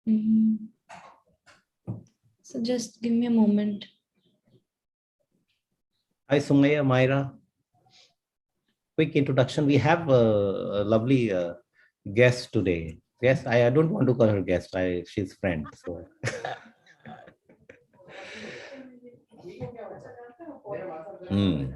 Mhm. So just give me a moment. Hi, Sumaya, Myra. Quick introduction. We have a lovely guest today. Yes, I don't want to call her guest. She's friend. So. Hmm.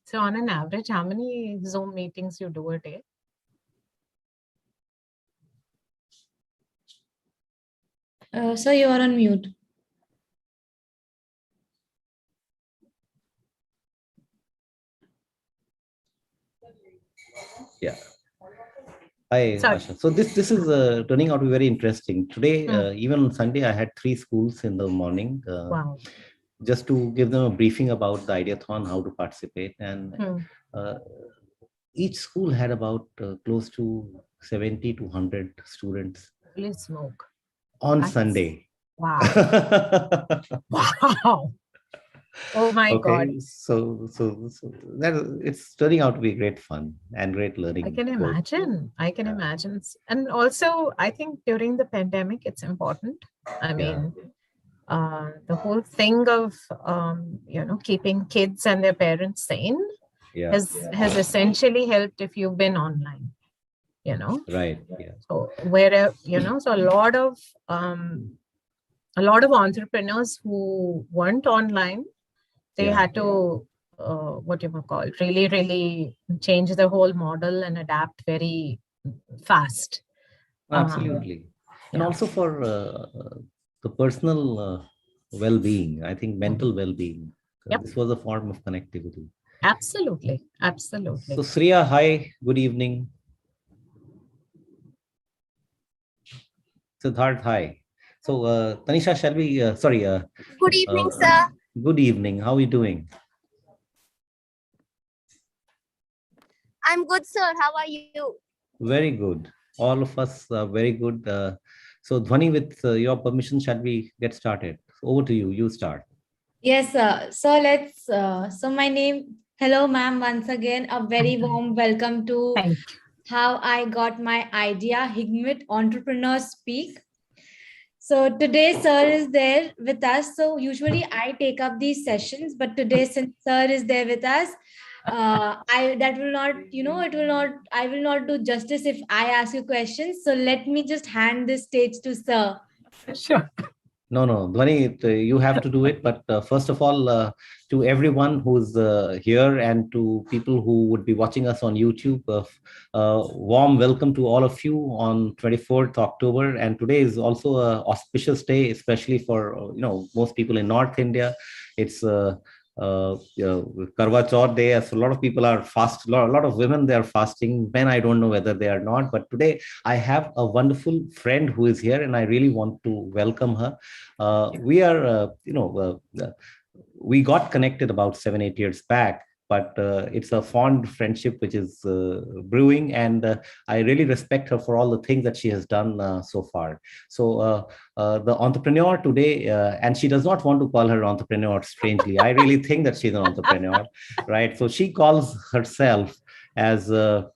So on an average, how many Zoom meetings you do a day? Sir, you are on mute. Yeah. Hi, Asha. So this is turning out to be very interesting. Today, even on Sunday, I had 3 schools in the morning. Wow. Just to give them a briefing about the Ideathon, how to participate. And each school had about close to 70 to 100 students. Holy smoke. On Sunday. Wow. Wow. Oh my God. So that it's turning out to be great fun and great learning. I can imagine. I can imagine. And also, I think during the pandemic, it's important. I mean, the whole thing of keeping kids and their parents sane has essentially helped if you've been online. Right. Yeah. So where so a lot of entrepreneurs who weren't online, they had to really change the whole model and adapt very fast. Absolutely. And also for the personal well-being, I think mental well-being. This was a form of connectivity. Absolutely. Absolutely. So Sriya, hi, good evening. Siddharth, hi. So Tanisha, shall we, good evening, sir. Good evening. How are you doing? I'm good, sir. How are you? Very good. All of us are very good. So Dhwani, with your permission, shall we get started? Over to you. You start. Yes, sir. So let's, so my name, hello, ma'am, once again, a very warm welcome to How I Got My Idea, HIGMID Entrepreneurs Speak. So today, sir is there with us. So usually I take up these sessions, but today, since sir is there with us, I will not do justice if I ask you questions. So let me just hand this stage to sir. Sure. No, Dhwani, you have to do it. But first of all, to everyone who's here and to people who would be watching us on YouTube, warm welcome to all of you on 24th October. And today is also an auspicious day, especially for most people in North India. It's Karwa Chauth day. So a lot of people are fast. A lot of women, they are fasting. Men, I don't know whether they are not. But today I have a wonderful friend who is here, and I really want to welcome her. We are, we got connected about 7-8 years back, but it's a fond friendship which is brewing, and I really respect her for all the things that she has done so far. So the entrepreneur today, and she does not want to call her entrepreneur, strangely. I really think that she's an entrepreneur, right? So she calls herself as a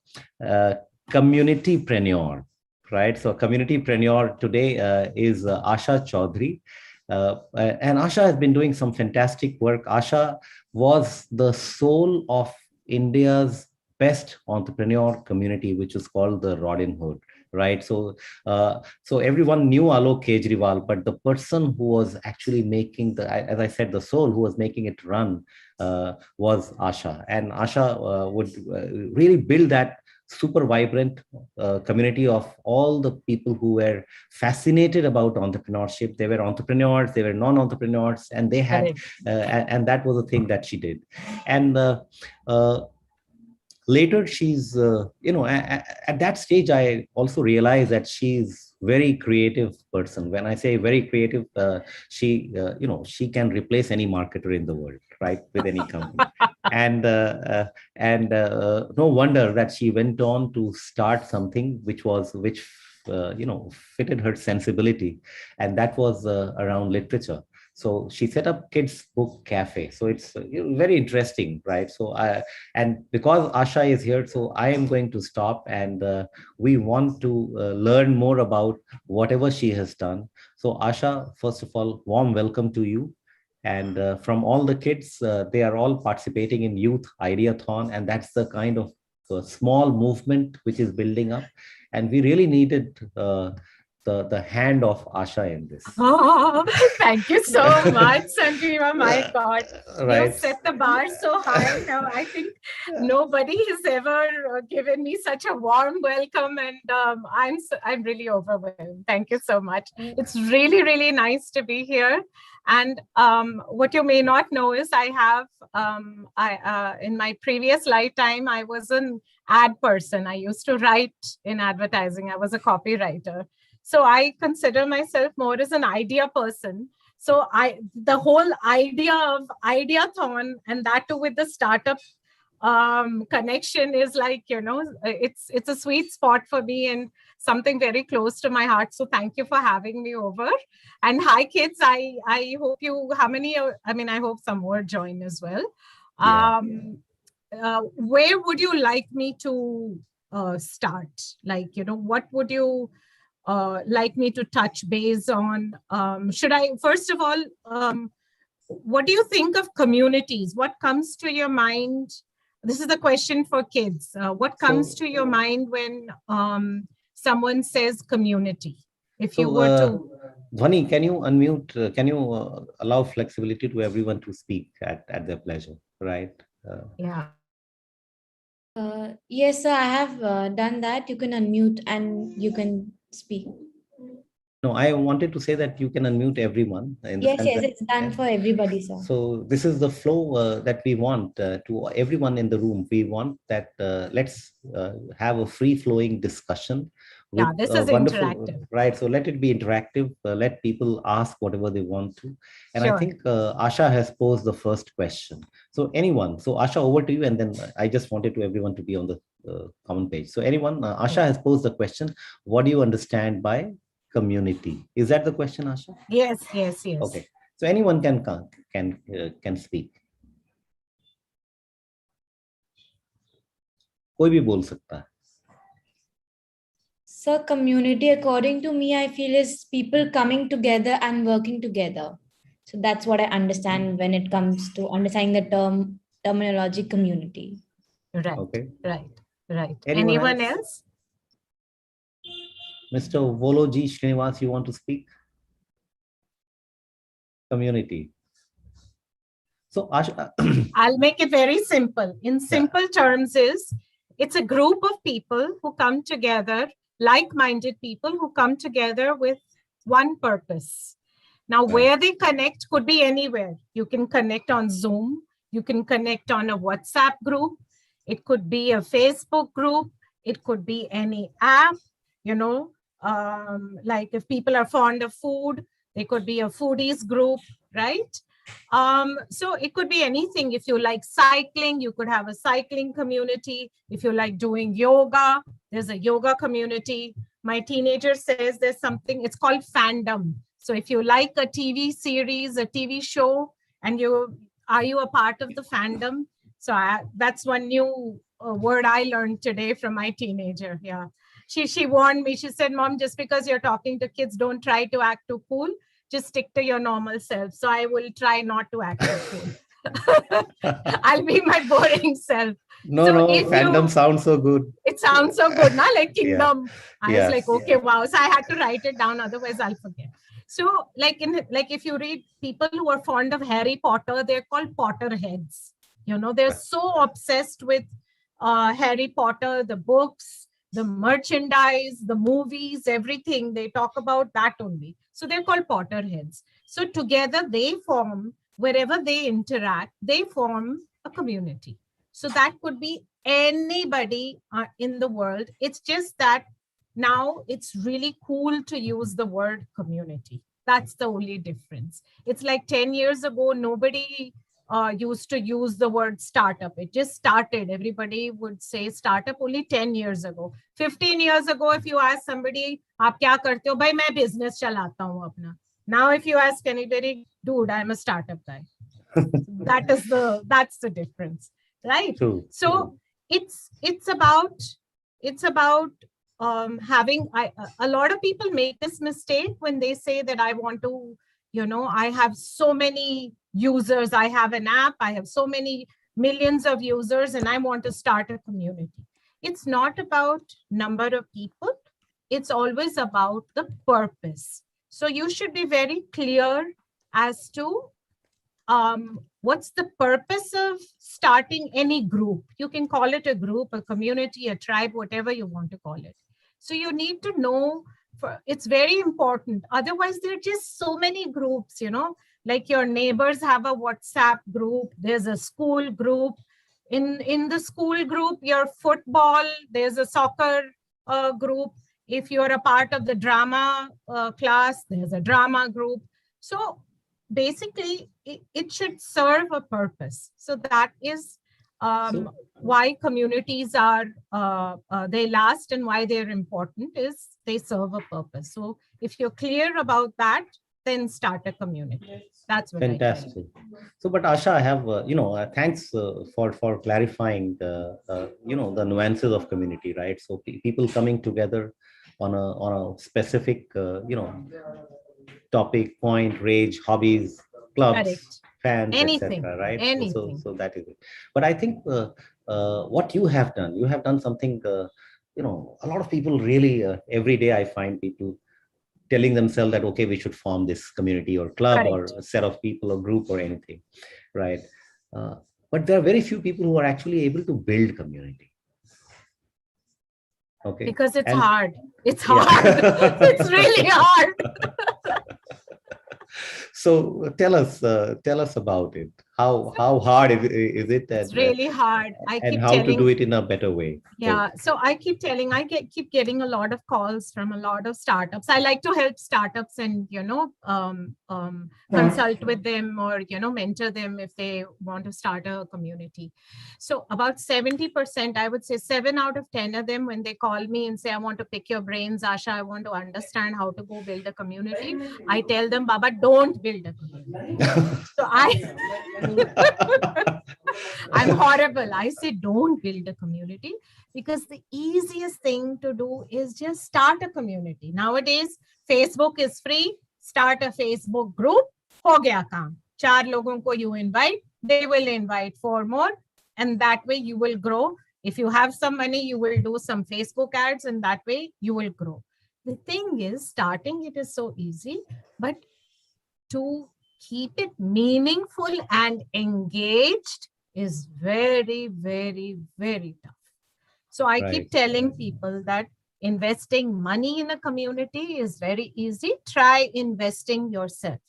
communitypreneur, right? So communitypreneur today is Asha Chaudhary. And Asha has been doing some fantastic work. Asha was the soul of India's best entrepreneur community, which is called the Rodin Hood, right? So everyone knew Alok Kejriwal, but the person who was actually making as I said, the soul who was making it run was Asha. And Asha would really build that super vibrant community of all the people who were fascinated about entrepreneurship. They were entrepreneurs, they were non-entrepreneurs, and they had, and that was the thing that she did. And later she's, at that stage, I also realized that she's very creative person. When I say very creative, she can replace any marketer in the world, right, with any company. And no wonder that she went on to start something which fitted her sensibility, and that was around literature. So she set up Kids Book Cafe. So it's very interesting, right? And because Asha is here, so I am going to stop, and we want to learn more about whatever she has done. So Asha, first of all, warm welcome to you. And from all the kids, they are all participating in Youth Ideathon, and that's the kind of small movement which is building up. And we really needed the hand of Asha in this. Oh, thank you so much, Sanjeeva. My God, Right. you set the bar so high. Now I think nobody has ever given me such a warm welcome, and I'm really overwhelmed. Thank you so much. It's really, really nice to be here. And what you may not know is I have in my previous lifetime I was an ad person. I used to write in advertising. I was a copywriter. So I consider myself more as an idea person. So the whole idea of Ideathon, and that too with the startup connection, is like, it's a sweet spot for me and something very close to my heart. So thank you for having me over. And hi kids, I hope I hope some more join as well. Yeah. Where would you like me to start? Like, what would you like me to touch base on? Should I, first of all, what do you think of communities? What comes to your mind? This is the question for kids. What comes to your mind when someone says community? If you were to... Dhwani, can you unmute? Can you allow flexibility to everyone to speak at their pleasure, right? Yeah. Yes, sir, I have done that. You can unmute and you can speak. No, I wanted to say that you can unmute everyone. Yes, it's done for everybody, sir. So this is the flow that we want to everyone in the room. We want that let's have a free-flowing discussion. Yeah, this is interactive. Right, so let it be interactive. Let people ask whatever they want to. And Sure. I think Asha has posed the first question. So anyone, so Asha, over to you. And then I just wanted to everyone to be on the common page. So anyone, Asha has posed the question, what do you understand by community? Is that the question, Asha? Yes. Okay, so anyone can speak. कोई भी बोल सकता है. So community, according to me, I feel is people coming together and working together. So that's what I understand when it comes to understanding the terminology community. Right. Okay. Right. Anyone else? Mr. Voloji Srinivas, you want to speak? Community. So Asha, I'll make it very simple. In simple terms it's a group of people who come together, like-minded people who come together with one purpose. Now, where they connect could be anywhere. You can connect on Zoom. You can connect on a WhatsApp group. It could be a Facebook group. It could be any app, like if people are fond of food, they could be a foodies group, right? So it could be anything. If you like cycling, you could have a cycling community. If you like doing yoga, there's a yoga community. My teenager says there's something, it's called fandom. So if you like a TV series, a TV show, and are you a part of the fandom? So that's one new word I learned today from my teenager. Yeah. She warned me. She said, Mom, just because you're talking to kids, don't try to act too cool. Just stick to your normal self. So I will try not to act too cool. I'll be my boring self. No, fandom sounds so good. It sounds so good, na? Like kingdom. Yeah. I was like, okay, wow. So I had to write it down, otherwise I'll forget. So like if you read people who are fond of Harry Potter, they're called Potterheads. They're so obsessed with Harry Potter, the books, the merchandise, the movies, everything. They talk about that only. So they're called Potterheads. So together they form, wherever they interact, they form a community. So that could be anybody in the world. It's just that now it's really cool to use the word community. That's the only difference. It's like 10 years ago, nobody used to use the word startup. It just started. Everybody would say startup only 10 years ago. 15 years ago, if you ask somebody, "Aap kya karte ho?" "Bhai, main business chalata hu apna." Now, if you ask anybody, "Dude, I'm a startup guy." That's the difference, right? True. So it's about having a lot of people make this mistake when they say that I want to, I have so many users, I have an app, I have so many millions of users, and I want to start a community. It's not about number of people. It's always about the purpose. So you should be very clear as to what's the purpose of starting any group. You can call it a group, a community, a tribe, whatever you want to call it. So you need to know, it's very important. Otherwise, there are just so many groups, like your neighbors have a WhatsApp group. There's a school group. In the school group, your football, there's a soccer group. If you're a part of the drama class, there's a drama group. So basically, it should serve a purpose. So that is why communities are, they last, and why they're important is they serve a purpose. So if you're clear about that, then start a community. That's what fantastic. So, but Asha, I have, thanks for clarifying, the nuances of community, right? So people coming together on a specific, topic, point, rage, hobbies, clubs, Correct. fans, Anything, etc. Right? anything. So that is it. But I think what you have done something. A lot of people really every day I find people telling themselves that okay, we should form this community or club Correct. or a set of people or group or anything, right? But there are very few people who are actually able to build community. Okay. Because it's hard. It's hard. Yeah. It's really hard. So tell us about it. How hard is it? It's really hard. And how to do it in a better way. Yeah. So I keep telling, keep getting a lot of calls from a lot of startups. I like to help startups and, consult with them or, mentor them if they want to start a community. So about 70%, I would say 7 out of 10 of them, when they call me and say, I want to pick your brains, Asha, I want to understand how to go build a community, I tell them, Baba, don't build a community. So I'm horrible. I say, don't build a community, because the easiest thing to do is just start a community. Nowadays, Facebook is free. Start a Facebook group. Ho gaya kaam. 4 logon ko you invite. They will invite 4 more. And that way you will grow. If you have some money, you will do some Facebook ads, and that way you will grow. The thing is, starting it is so easy, but to keep it meaningful and engaged is very, very, very tough. So I keep telling people that investing money in a community is very easy. Try investing yourself.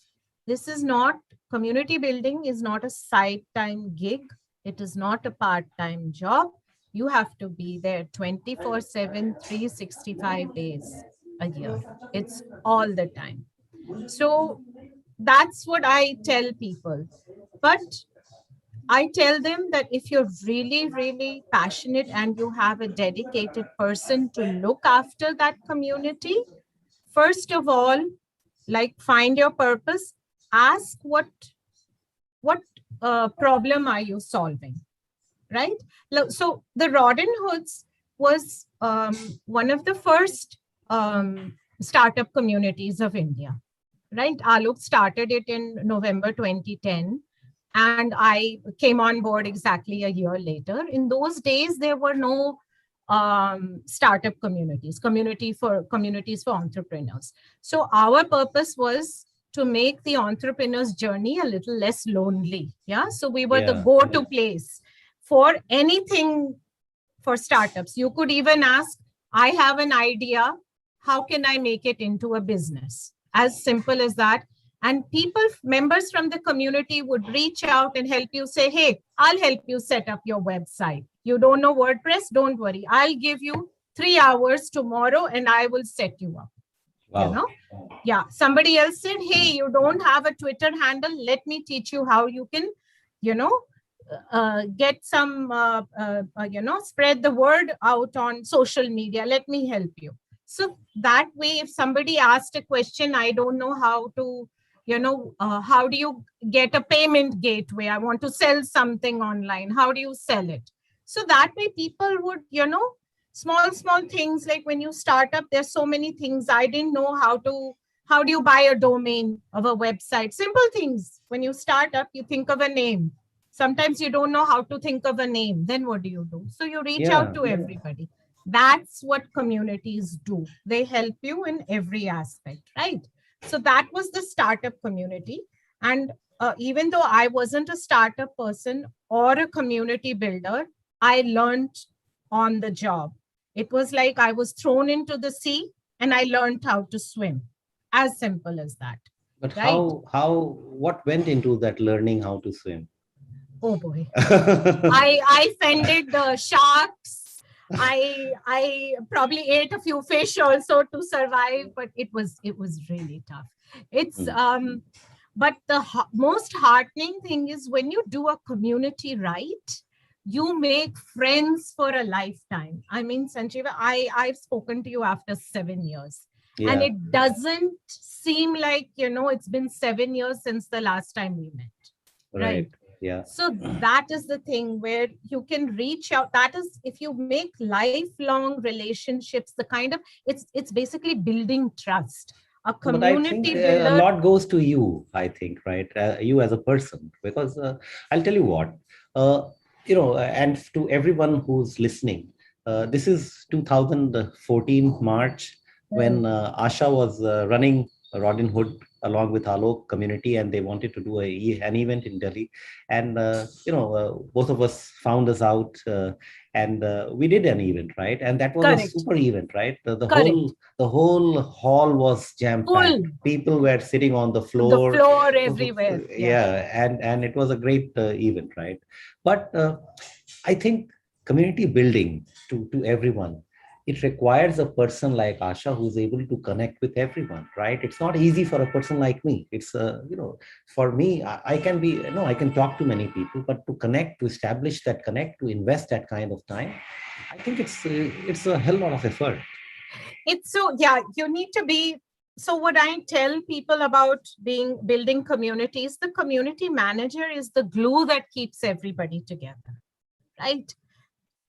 This is not, community building is not a side-time gig. It is not a part-time job. You have to be there 24/7, 365 days a year. It's all the time. So that's what I tell people. But I tell them that if you're really, really passionate and you have a dedicated person to look after that community, first of all, like, find your purpose, ask what problem are you solving, right? So the Rodden Hoods was one of the first startup communities of India, right? Alok started it in November 2010. And I came on board exactly a year later. In those days, there were no startup communities for entrepreneurs. So our purpose was to make the entrepreneur's journey a little less lonely. Yeah. So we were the go-to place for anything for startups. You could even ask, I have an idea. How can I make it into a business? As simple as that. And members from the community would reach out and help you, say, hey, I'll help you set up your website. You don't know WordPress? Don't worry. I'll give you 3 hours tomorrow and I will set you up. Wow. Yeah, somebody else said, hey, you don't have a Twitter handle, let me teach you how you can get some spread the word out on social media, let me help you. So that way, if somebody asked a question, I don't know how to how do you get a payment gateway, I want to sell something online, how do you sell it? So that way people would small things, like when you start up, there's so many things I didn't know how do you buy a domain of a website, simple things. When you start up, you think of a name. Sometimes you don't know how to think of a name. Then what do? So you reach out to everybody. That's what communities do. They help you in every aspect, right? So that was the startup community. And even though I wasn't a startup person or a community builder, I learned on the job. It was like I was thrown into the sea and I learned how to swim. As simple as that. But right? what went into that learning how to swim? Oh boy. I fended the sharks. I probably ate a few fish also to survive, but it was really tough. It's but the most heartening thing is when you do a community right, you make friends for a lifetime. I mean, Sanjeeva, I've spoken to you after 7 years. Yeah. And it doesn't seem like, it's been 7 years since the last time we met. Right. Yeah. So that is the thing where you can reach out. That is, if you make lifelong relationships, the kind of, it's basically building trust. A community builder. A lot goes to you, I think, right? You as a person, because I'll tell you what, and to everyone who's listening, this is 2014 March when Asha was running Rodin Hood along with Alok community, and they wanted to do an event in Delhi. And, both of us found us out and we did an event, right? And that was a super event, right? The whole hall was jam-packed. People were sitting on the floor. The floor everywhere. Yeah. And it was a great event, right? But I think community building to everyone, it requires a person like Asha who's able to connect with everyone, right? It's not easy for a person like me. It's, for me, I can talk to many people, but to connect, to establish that connect, to invest that kind of time, I think it's a hell lot of effort. You need to be. So what I tell people about building communities, the community manager is the glue that keeps everybody together, right?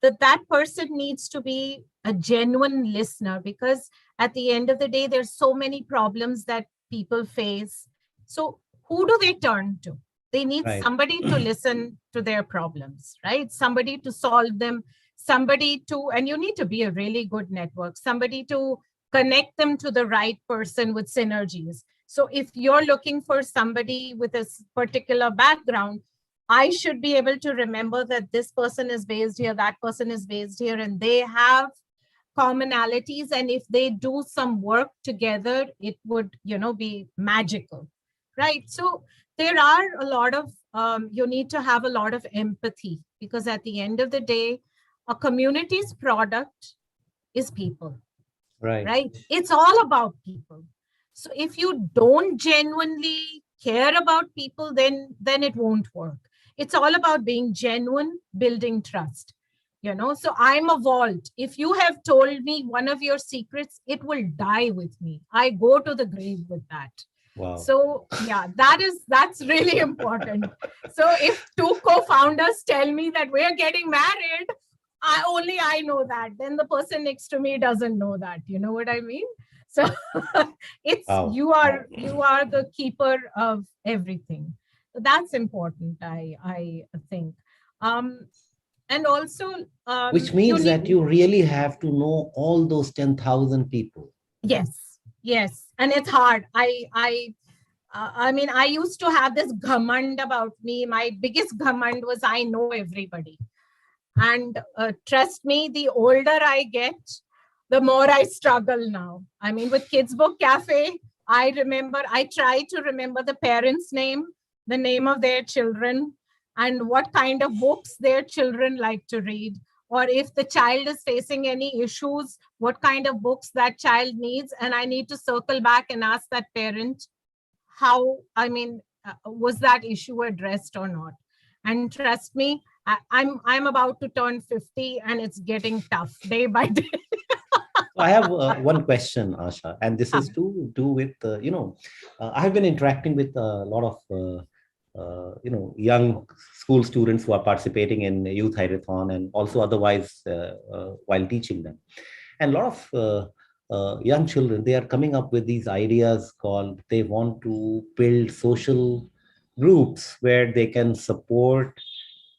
That person needs to be a genuine listener, because at the end of the day, there's so many problems that people face. So who do they turn to? They need somebody to listen to their problems, right? Somebody to solve them, and you need to be a really good network, somebody to connect them to the right person with synergies. So if you're looking for somebody with a particular background, I should be able to remember that this person is based here, that person is based here, and they have commonalities. And if they do some work together, it would, be magical, right? So there are a lot of, you need to have a lot of empathy, because at the end of the day, a community's product is people, right? It's all about people. So if you don't genuinely care about people, then it won't work. It's all about being genuine, building trust, So I'm a vault. If you have told me one of your secrets, it will die with me. I go to the grave with that. Wow. So yeah, that's really important. So if two co-founders tell me that we're getting married, I know that. Then the person next to me doesn't know that. You know what I mean? So it's you are the keeper of everything. That's important, I think. And also, which means that you really have to know all those 10,000 people. Yes, and it's hard. I mean, I used to have this ghamand about me. My biggest ghamand was I know everybody. And trust me, the older I get, the more I struggle now. I mean, with Kids Book Cafe, I try to remember the parents' name, the name of their children, and what kind of books their children like to read, or if the child is facing any issues, what kind of books that child needs. And I need to circle back and ask that parent how, was that issue addressed or not? And trust me, I'm about to turn 50 and it's getting tough day by day. I have one question, Asha, and this is to do with, I have been interacting with a lot of, young school students who are participating in Youth Hackathon and also otherwise while teaching them. And a lot of young children, they are coming up with these ideas called, they want to build social groups where they can support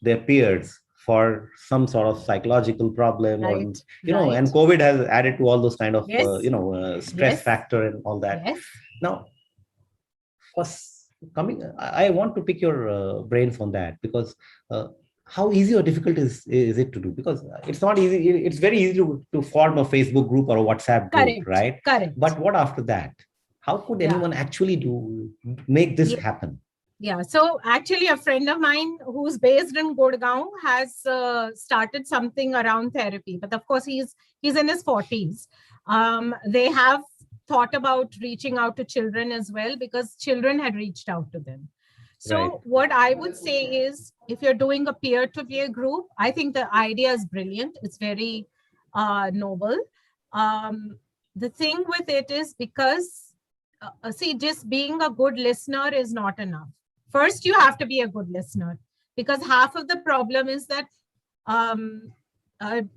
their peers for some sort of psychological problem, or and COVID has added to all those kind of stress factor and all that. Now, first coming, I want to pick your brains on that, because how easy or difficult is it to do? Because it's not easy. It's very easy to form a Facebook group or a WhatsApp group, right? Correct. But what after that? How could anyone actually make this happen? Yeah, so actually a friend of mine who's based in Gurgaon has started something around therapy, but of course he's in his 40s. They have thought about reaching out to children as well, because children had reached out to them. So what I would say is, if you're doing a peer-to-peer group, I think the idea is brilliant. It's very noble. The thing with it is, because see, just being a good listener is not enough. First, you have to be a good listener, because half of the problem is that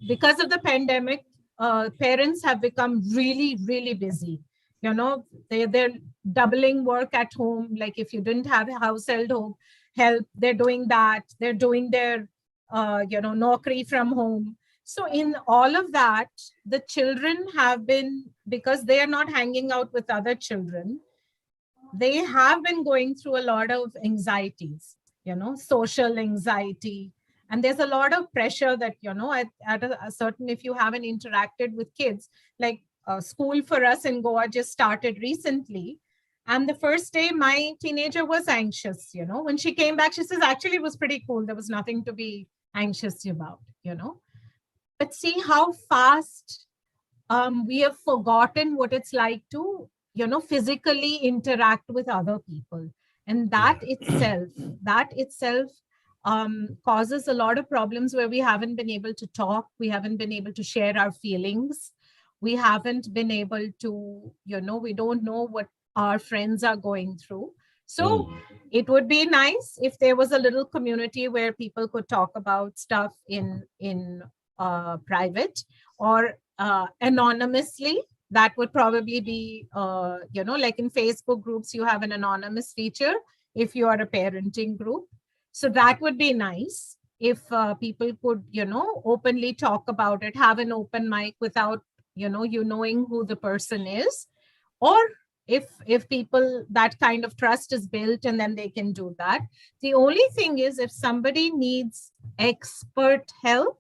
because of the pandemic, parents have become really, really busy. You know, they're doubling work at home. Like if you didn't have household help, they're doing that. They're doing their, naukri from home. So in all of that, the children have been, because they are not hanging out with other children, they have been going through a lot of anxieties, social anxiety. And there's a lot of pressure that, at a certain, if you haven't interacted with kids, like school for us in Goa just started recently. And the first day, my teenager was anxious, when she came back, she says, actually, it was pretty cool. There was nothing to be anxious about, But see how fast we have forgotten what it's like to physically interact with other people. And that itself causes a lot of problems, where we haven't been able to talk, we haven't been able to share our feelings, we haven't been able to, we don't know what our friends are going through. So it would be nice if there was a little community where people could talk about stuff in private or anonymously. That would probably be, like in Facebook groups, you have an anonymous feature if you are a parenting group. So that would be nice if people could, openly talk about it, have an open mic without, you knowing who the person is. Or if people, that kind of trust is built, and then they can do that. The only thing is, if somebody needs expert help,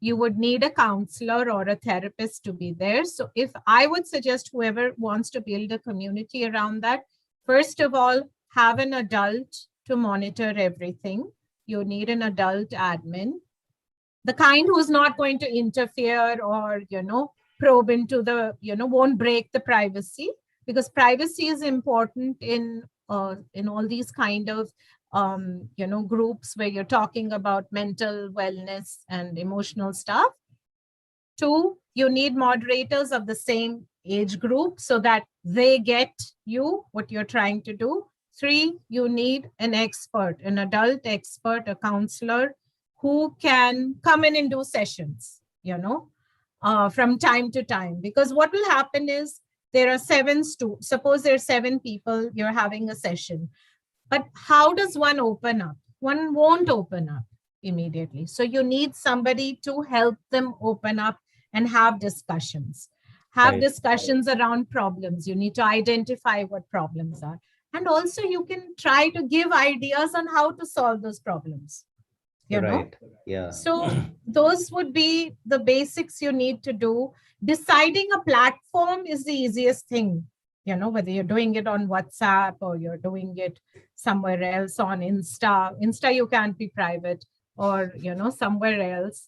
you would need a counselor or a therapist to be there. So if I would suggest, whoever wants to build a community around that, first of all, have an adult to monitor everything. You need an adult admin, the kind who's not going to interfere or, probe into the, won't break the privacy, because privacy is important in all these kind of groups where you're talking about mental wellness and emotional stuff. 2, you need moderators of the same age group so that they get you what you're trying to do. 3, you need an expert, an adult expert, a counselor who can come in and do sessions, from time to time. Because what will happen is, there are suppose there are 7 people, you're having a session. But how does one open up? One won't open up immediately. So you need somebody to help them open up and have discussions. Discussions around problems. You need to identify what problems are. And also you can try to give ideas on how to solve those problems. So those would be the basics you need to do. Deciding a platform is the easiest thing. Whether you're doing it on WhatsApp or you're doing it somewhere else on Insta. You can't be private. or, somewhere else.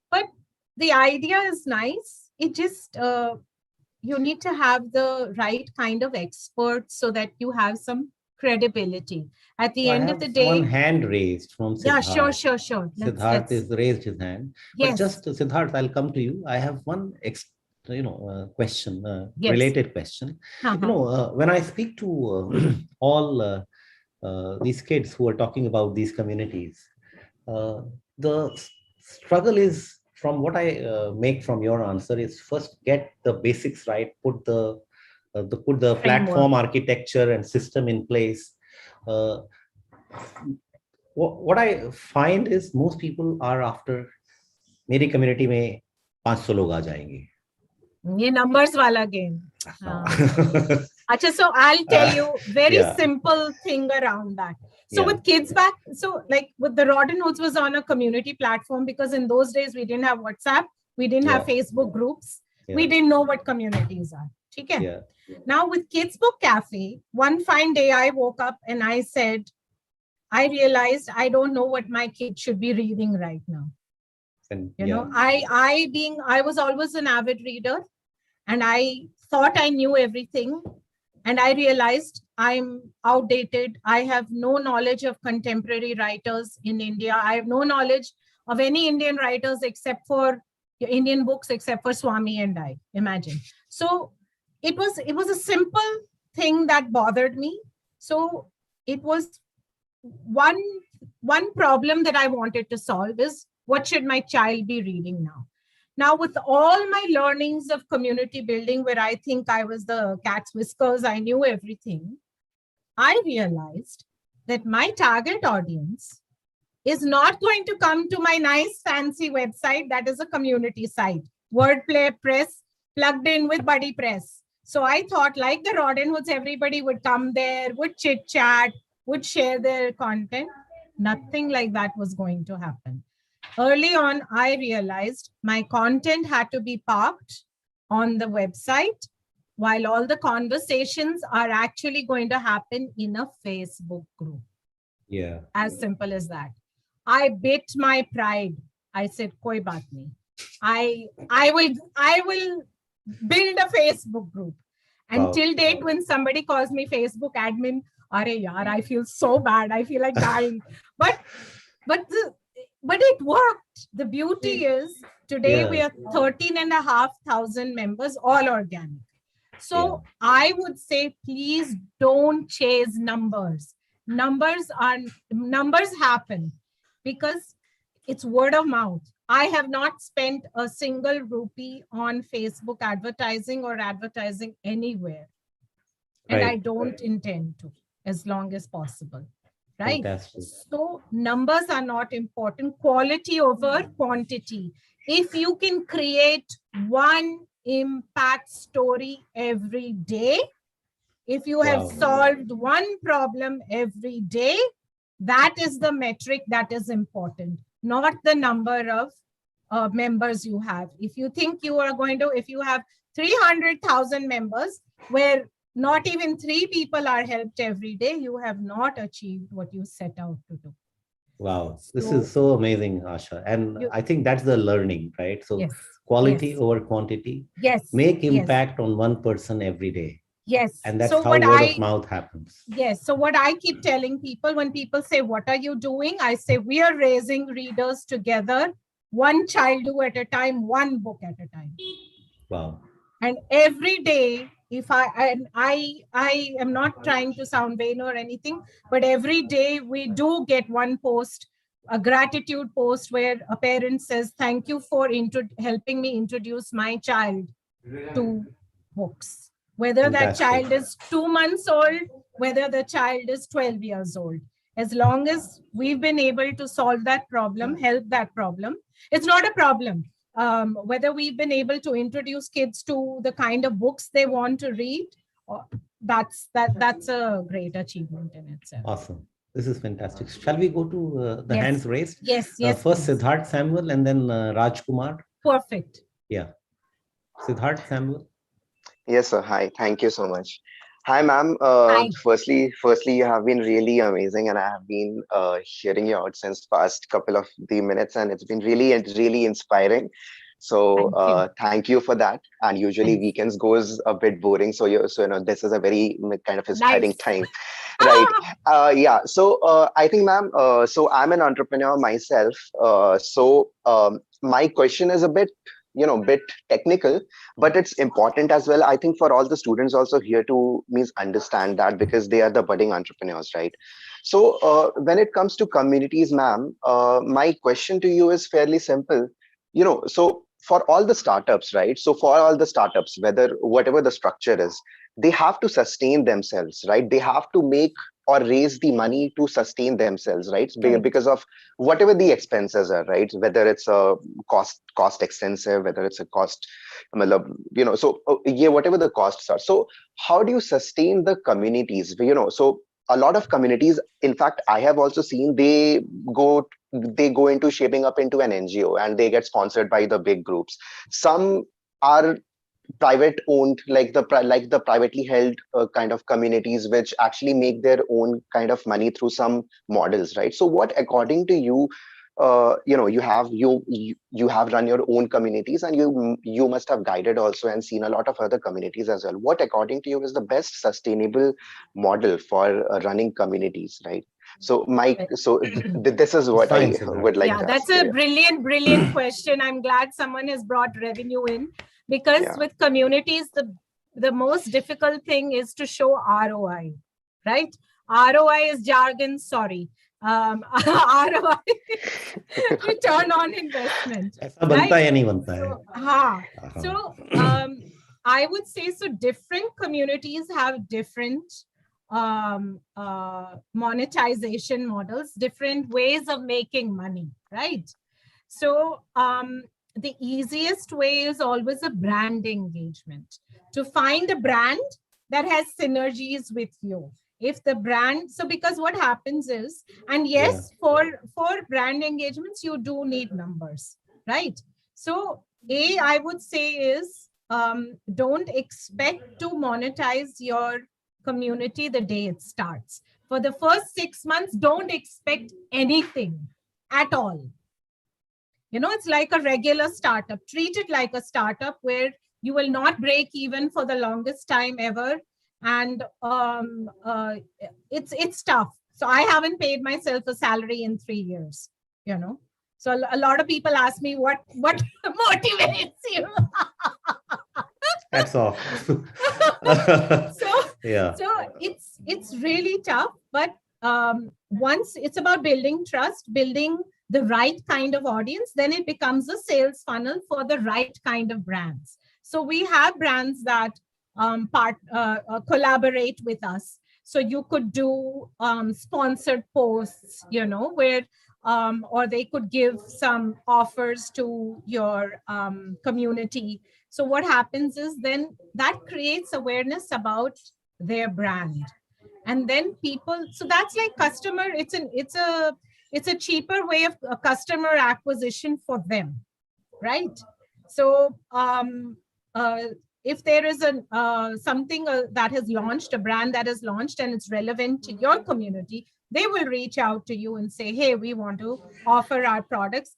But the idea is nice. It just, you need to have the right kind of experts so that you have some credibility. At the So I end of have the one day, hand raised from yeah, Siddharth. sure. Siddharth has raised his hand. But yes, just Siddharth, I'll come to you. I have one question, yes. related question. When I speak to all these kids who are talking about these communities, the struggle is, from what I make from your answer, is first get the basics right, put the platform architecture and system in place. What I find is most people are after, मेरी community में 500 लोग आ जाएंगे. ये numbers वाला game. Acha, so I'll tell you very simple thing around that. So with kids back, so like with the Rodden Hoods was on a community platform, because in those days we didn't have WhatsApp, we didn't have Facebook groups, we didn't know what communities are. Okay? Now with Kids Book Cafe, one fine day I woke up and I said, I realized I don't know what my kid should be reading right now. And, I was always an avid reader, and I thought I knew everything. And I realized I'm outdated. I have no knowledge of contemporary writers in India. I have no knowledge of any Indian writers except for Indian books, except for Swami and I, imagine. So it was a simple thing that bothered me. So it was one problem that I wanted to solve is, what should my child be reading now? Now, with all my learnings of community building, where I think I was the cat's whiskers, I knew everything, I realized that my target audience is not going to come to my nice fancy website that is a community site, Wordplay Press, plugged in with Buddy Press. So I thought, like the Rodden Hoods, everybody would come there, would chit chat, would share their content. Nothing like that was going to happen. Early on, I realized my content had to be parked on the website, while all the conversations are actually going to happen in a Facebook group. Yeah. As simple as that. I bit my pride. I said, koi baat nahi. I will build a Facebook group. And till date, when somebody calls me Facebook admin, are yaar, I feel so bad. I feel like dying. But it worked. The beauty is today we are 13,500 members, all organic. So I would say, please don't chase numbers. Numbers happen because it's word of mouth. I have not spent a single rupee on Facebook advertising or advertising anywhere. And I don't intend to, as long as possible. Right? Fantastic. So numbers are not important. Quality over quantity. If you can create one impact story every day, if you have solved one problem every day, that is the metric that is important, not the number of members you have. If you think you are going to, if you have 300,000 members where not even 3 people are helped every day, you have not achieved what you set out to do. Wow, this is so amazing, Asha. And I think that's the learning, right? So quality over quantity. Yes. Make impact on one person every day. Yes. And that's how word of mouth happens. Yes. So what I keep telling people, when people say, what are you doing? I say, we are raising readers together, one child at a time, one book at a time. Wow. And every day, if I am not trying to sound vain or anything, but every day we do get one post, a gratitude post where a parent says, thank you for helping me introduce my child to books. Whether that child is 2 months old, whether the child is 12 years old. As long as we've been able to solve that problem, help that problem, it's not a problem. Whether we've been able to introduce kids to the kind of books they want to read, that's a great achievement in itself. Awesome. This is fantastic. Shall we go to the hands raised? Yes. First Siddharth Samuel and then Raj Kumar. Perfect. Yeah. Siddharth Samuel. Yes, sir. Hi. Thank you so much. Hi, ma'am. Hi. Firstly, you have been really amazing, and I have been hearing you out since past couple of the minutes, and it's been really inspiring. So, Thank you. thank you for that. And usually Thanks. weekends goes a bit boring, so this is a very kind of inspiring Nice. time, right? Yeah. So, I think, ma'am. So I'm an entrepreneur myself. My question is a bit technical, but it's important as well. I think for all the students also here to means understand that because they are the budding entrepreneurs, right? So when it comes to communities, ma'am, my question to you is fairly simple. So for all the startups, right? So for all the startups, whatever the structure is, they have to sustain themselves, right? They have to make or raise the money to sustain themselves, right? Correct. Because of whatever the expenses are, right? Whether it's a cost extensive, whether it's a cost, yeah, whatever the costs are. So how do you sustain the communities? So a lot of communities, in fact, I have also seen they go into shaping up into an NGO and they get sponsored by the big groups. Some are private owned, like the privately held kind of communities which actually make their own kind of money through some models, right? So what according to you, you have run your own communities, and you must have guided also and seen a lot of other communities as well. What according to you is the best sustainable model for running communities, right? So this is what Fine, I Siddharth. would like Yeah, to that's ask a you. brilliant question. I'm glad someone has brought revenue in, because Yeah. with communities, the most difficult thing is to show ROI, right? ROI is jargon, sorry. ROI, return on investment. ऐसा बनता है या नहीं बनता है? So I would say, so different communities have different monetization models, different ways of making money, right? So the easiest way is always a brand engagement. To find a brand that has synergies with you. If the brand, so because what happens is, and yes, for brand engagements, you do need numbers, right? So I would say is, don't expect to monetize your community the day it starts. For the first 6 months, don't expect anything at all. It's like a regular startup. Treat it like a startup where you will not break even for the longest time ever. And it's tough. So I haven't paid myself a salary in 3 years, So a lot of people ask me what motivates you. Hats off. So Yeah. so it's really tough, but once it's about building trust, building the right kind of audience, then it becomes a sales funnel for the right kind of brands. So we have brands that collaborate with us. So you could do sponsored posts, where or they could give some offers to your community. So what happens is, then that creates awareness about their brand. And then people, so that's like customer, it's a cheaper way of customer acquisition for them, right? So if there is something that has launched, a brand that has launched and it's relevant to your community, they will reach out to you and say, hey, we want to offer our products.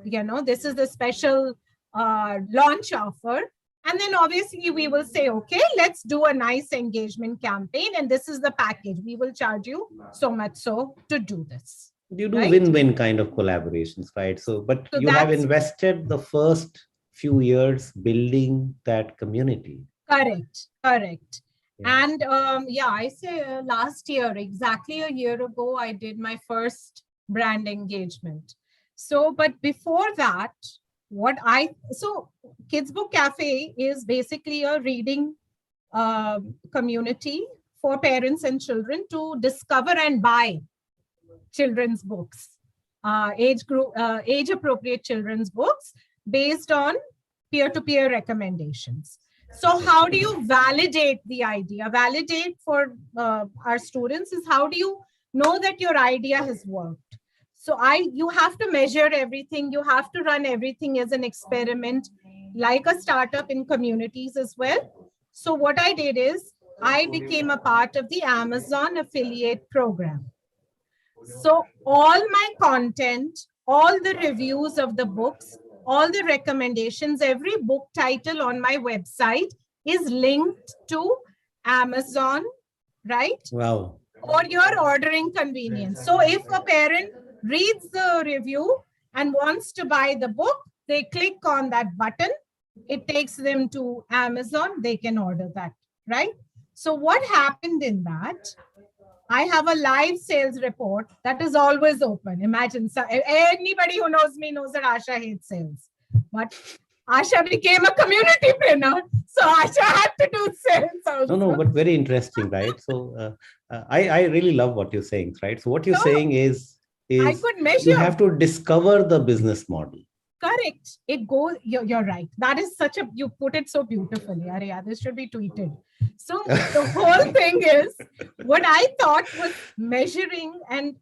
This is the special launch offer. And then obviously we will say, okay, let's do a nice engagement campaign. And this is the package. We will charge you so much so to do this. You do right? win-win kind of collaborations, right? But you have invested the first few years building that community. Correct. Yeah. And I say last year, exactly a year ago, I did my first brand engagement. So, but before that, Kids Book Cafe is basically a reading community for parents and children to discover and buy children's books, age appropriate children's books based on peer-to-peer recommendations. So how do you validate the idea? Validate for our students is, how do you know that your idea has worked? So you have to measure everything. You have to run everything as an experiment, like a startup in communities as well. So what I did is, I became a part of the Amazon affiliate program. So all my content, all the reviews of the books, all the recommendations, every book title on my website is linked to Amazon, right? Wow. For your ordering convenience. So if a parent reads the review and wants to buy the book, they click on that button. It takes them to Amazon. They can order that, right? So what happened in that? I have a live sales report that is always open. Imagine, so anybody who knows me knows that Asha hates sales. But Asha became a community-preneur, so Asha had to do sales also. No, but very interesting, right? So I really love what you're saying, right? So what you're saying is I could measure. you have to discover the business model. Correct. It goes, you're right. That is such a, you put it so beautifully. Arya, this should be tweeted. So the whole thing is what I thought was measuring and,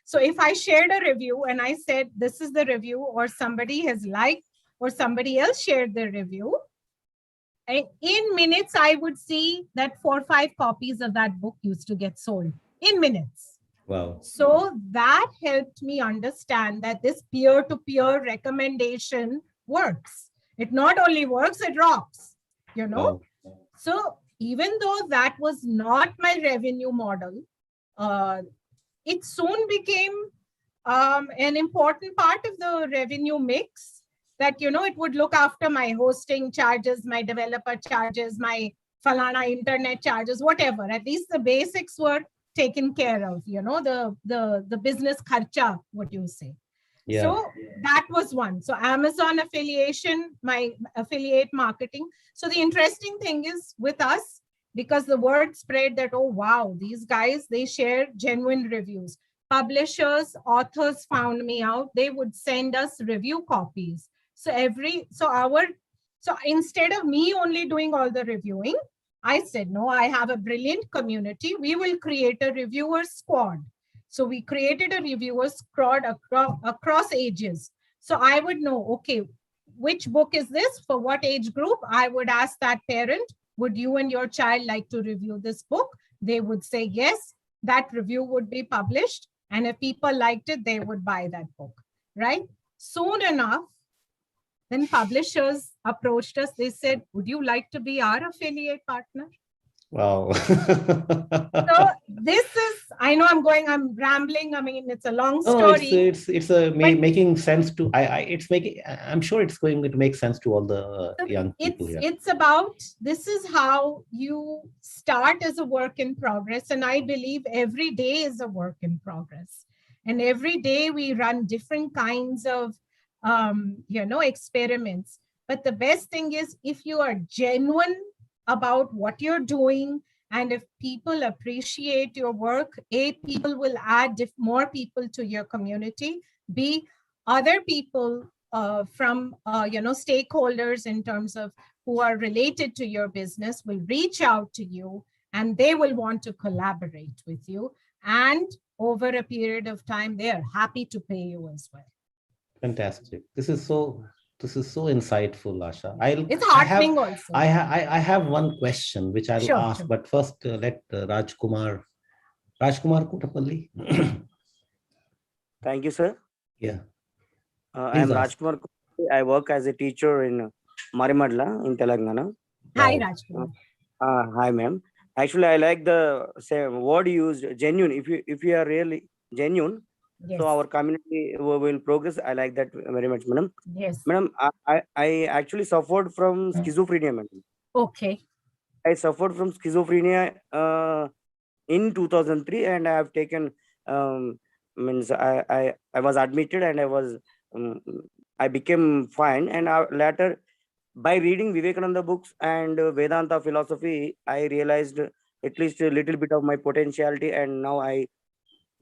so if I shared a review and I said, this is the review, or somebody has liked, or somebody else shared the review, and in minutes, I would see that 4 or 5 copies of that book used to get sold in minutes. Wow. So that helped me understand that this peer-to-peer recommendation works. It not only works, it rocks, Wow. So even though that was not my revenue model, it soon became an important part of the revenue mix that, it would look after my hosting charges, my developer charges, my falana internet charges, whatever. At least the basics were taken care of, the business kharcha, what you say. Yeah. So that was one. So Amazon affiliation, my affiliate marketing. So the interesting thing is with us, because the word spread that, oh, wow, these guys, they share genuine reviews. Publishers, authors found me out. They would send us review copies. So instead of me only doing all the reviewing, I said, no, I have a brilliant community. We will create a reviewer squad. So we created a reviewer squad across ages. So I would know, okay, which book is this? For what age group? I would ask that parent, would you and your child like to review this book? They would say yes. That review would be published. And if people liked it, they would buy that book, right? Soon enough, then publishers approached us. They said, would you like to be our affiliate partner? Wow. So this is, I know I'm rambling. I mean, it's a long story. No, making sense to, I'm sure it's going to make sense to all the young people here. It's about, this is how you start as a work in progress. And I believe every day is a work in progress. And every day we run different kinds of, experiments. But the best thing is if you are genuine about what you're doing, and if people appreciate your work, A, people will add more people to your community, B, other people from, stakeholders in terms of who are related to your business will reach out to you and they will want to collaborate with you. And over a period of time, they are happy to pay you as well. Fantastic. This is so insightful, Asha. It's heartening also. I have one question which I'll ask, sure. but first let Rajkumar Kutapalli. Thank you, sir. Yeah. I am Rajkumar. I work as a teacher in Marimadla in Telangana. Hi, Rajkumar. Hi, ma'am. Actually, I like the word used, genuine. If you are really genuine, yes. So our community will progress. I like that very much, madam. Yes. Madam, I actually suffered from schizophrenia, madam. Okay. I suffered from schizophrenia in 2003, and I have taken means I was admitted and I became fine, and later by reading Vivekananda books and Vedanta philosophy, I realized at least a little bit of my potentiality, and now I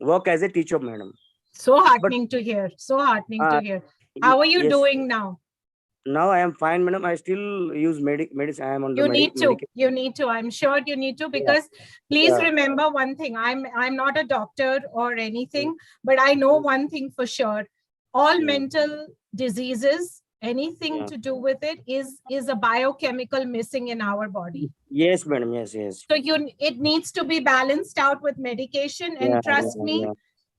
work as a teacher, madam. So heartening to hear. So heartening to hear. How are you doing now? Now I am fine, madam. I still use medicine. I am on the medication. You need to. I'm sure you need to, because please remember one thing. I'm not a doctor or anything, but I know one thing for sure. All mental diseases anything to do with it is a biochemical missing in our body. Yes, madam. Yes, yes. So it needs to be balanced out with medication. And trust me,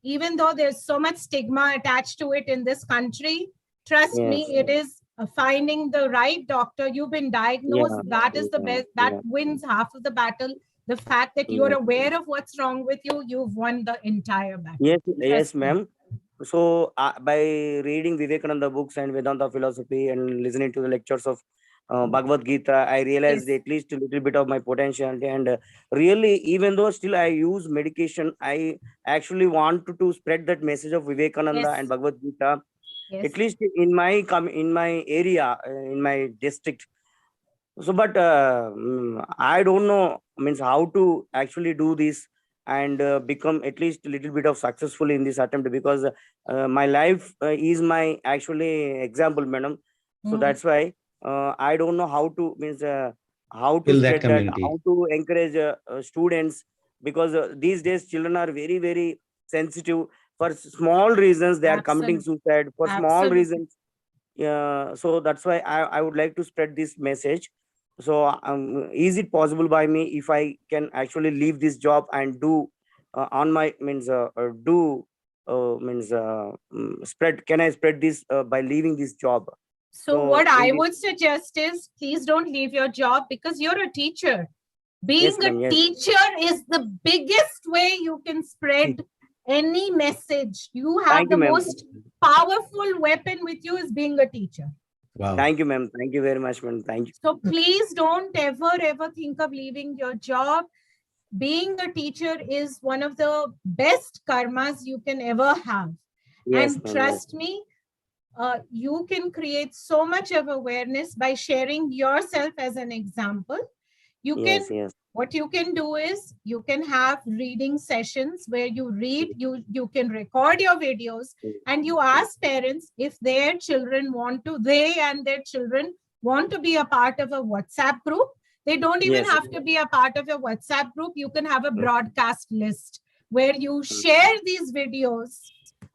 even though there's so much stigma attached to it in this country, trust me, it is finding the right doctor. You've been diagnosed. That is the best. That wins half of the battle. The fact that you're aware of what's wrong with you, you've won the entire battle. Yes, yes, ma'am. So by reading Vivekananda books and Vedanta philosophy and listening to the lectures of Bhagavad Gita, I realized at least a little bit of my potential. And really, even though still I use medication, I actually want to spread that message of Vivekananda and Bhagavad Gita, at least in my area, in my district. So, but I don't know, means how to actually do this and become at least a little bit of successful in this attempt, because my life is my actually example, madam. So that's why I don't know how to how to spread that, how to encourage students, because these days children are very, very sensitive. For small reasons, they are committing suicide for small reasons. Yeah, so that's why I would like to spread this message. So is it possible by me if I can actually leave this job and do on my spread? Can I spread this by leaving this job? So what I would suggest is, please don't leave your job, because you're a teacher. Being a teacher is the biggest way you can spread any message. You have the most powerful weapon with you is being a teacher. Wow. Thank you, ma'am. Thank you very much, ma'am. Thank you. So please don't ever think of leaving your job. Being a teacher is one of the best karmas you can ever have. Yes, and trust me, you can create so much of awareness by sharing yourself as an example. You can, what you can do is you can have reading sessions where you read, you can record your videos, and you ask parents if their children want to, they and their children want to be a part of a WhatsApp group. They don't even have to be a part of a WhatsApp group. You can have a broadcast list where you share these videos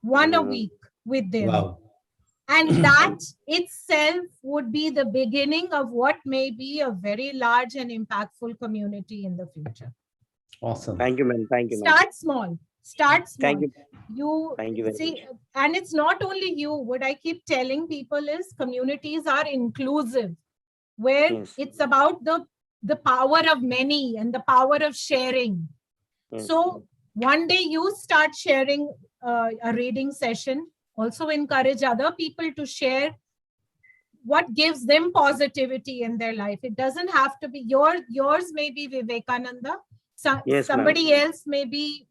one a week with them. Wow. And that itself would be the beginning of what may be a very large and impactful community in the future. Awesome. Thank you, ma'am. Thank you, ma'am. Start small. Start small. Thank you. Thank you very see, much. and it's not only you. What I keep telling people is communities are inclusive, where it's about the power of many and the power of sharing. So one day you start sharing a reading session. Also encourage other people to share what gives them positivity in their life. It doesn't have to be yours may be Vivekananda. Somebody else may be,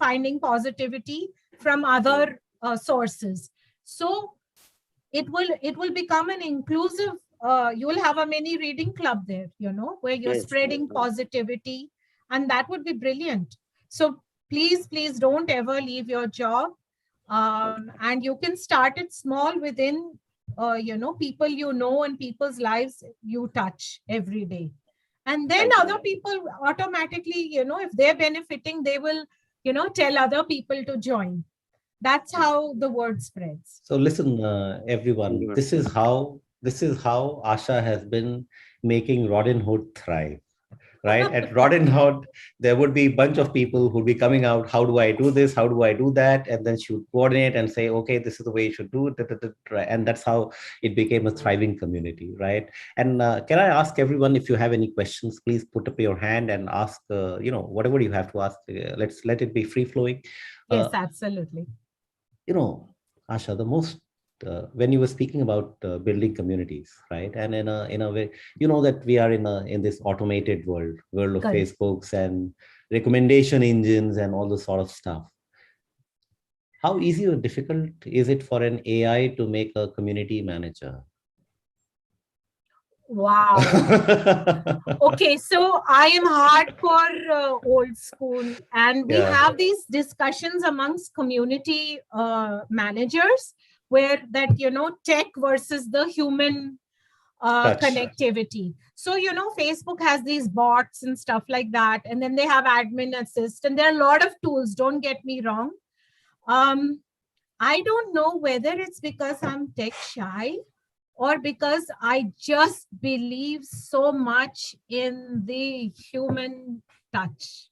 finding positivity from other sources. So it will become an inclusive, you will have a mini reading club there, where you're spreading positivity, and that would be brilliant. So please don't ever leave your job. And you can start it small within, people and people's lives you touch every day. And then other people automatically, if they're benefiting, they will, tell other people to join. That's how the word spreads. So listen, everyone, this is how Asha has been making Robin Hood thrive. Right? At Rodin Hood, there would be a bunch of people who would be coming out. How do I do this? How do I do that? And then she would coordinate and say, okay, this is the way you should do it. And that's how it became a thriving community, right? And can I ask everyone, if you have any questions, please put up your hand and ask, whatever you have to ask. Let's let it be free flowing. Yes, absolutely. Asha, the most when you were speaking about building communities, right? And in a way, that we are in this automated world of Facebooks and recommendation engines and all this sort of stuff. How easy or difficult is it for an AI to make a community manager? Wow. Okay, so I am hardcore old school, and we have these discussions amongst community managers, where that, tech versus the human connectivity. So, Facebook has these bots and stuff like that. And then they have admin assist, and there are a lot of tools. Don't get me wrong. I don't know whether it's because I'm tech shy or because I just believe so much in the human touch,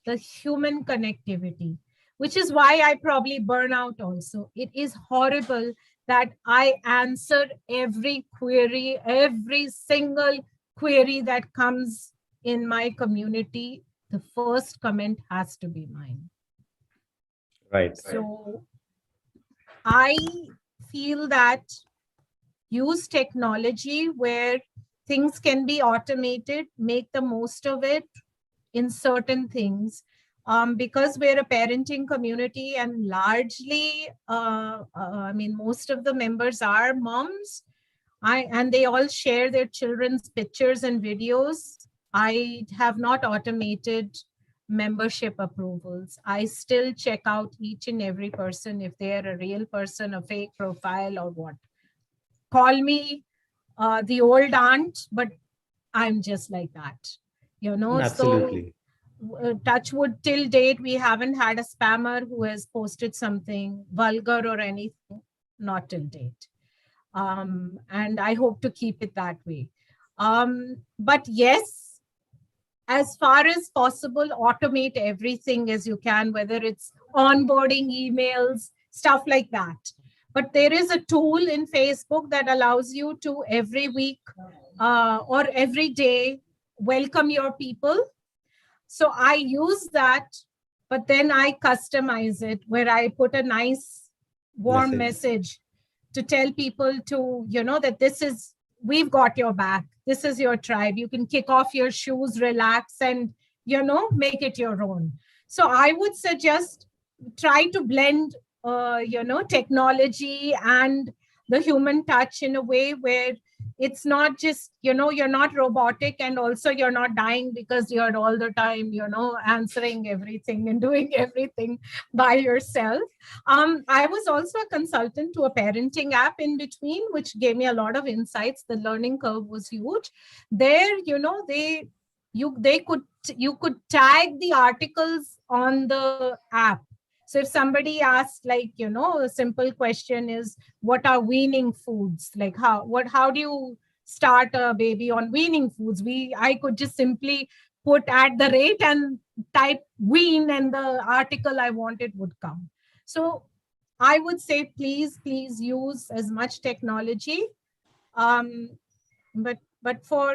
the human connectivity, which is why I probably burn out also. It is horrible that I answer every query, every single query that comes in my community. The first comment has to be mine. Right. So I feel that use technology where things can be automated, make the most of it in certain things. Because we're a parenting community and largely, I mean, most of the members are moms, and they all share their children's pictures and videos. I have not automated membership approvals. I still check out each and every person if they are a real person, a fake profile, or what. Call me the old aunt, but I'm just like that, you know. Absolutely. So touch wood, till date we haven't had a spammer who has posted something vulgar or anything, not till date. And I hope to keep it that way. But yes, as far as possible, automate everything as you can, whether it's onboarding emails, stuff like that. But there is a tool in Facebook that allows you to every week or every day welcome your people. So I use that, but then I customize it where I put a nice warm message to tell people to, you know, that this is, we've got your back. This is your tribe. You can kick off your shoes, relax, and, you know, make it your own. So I would suggest try to blend, you know, technology and the human touch in a way where it's not just, you know, you're not robotic, and also you're not dying because you're all the time, you know, answering everything and doing everything by yourself. I was also a consultant to a parenting app in between, which gave me a lot of insights. The learning curve was huge. There, you know, you could tag the articles on the app. So if somebody asked, like, you know, a simple question is, what are weaning foods? Like how do you start a baby on weaning foods? I could just simply put at the rate and type wean, and the article I wanted would come. So I would say, please use as much technology. But for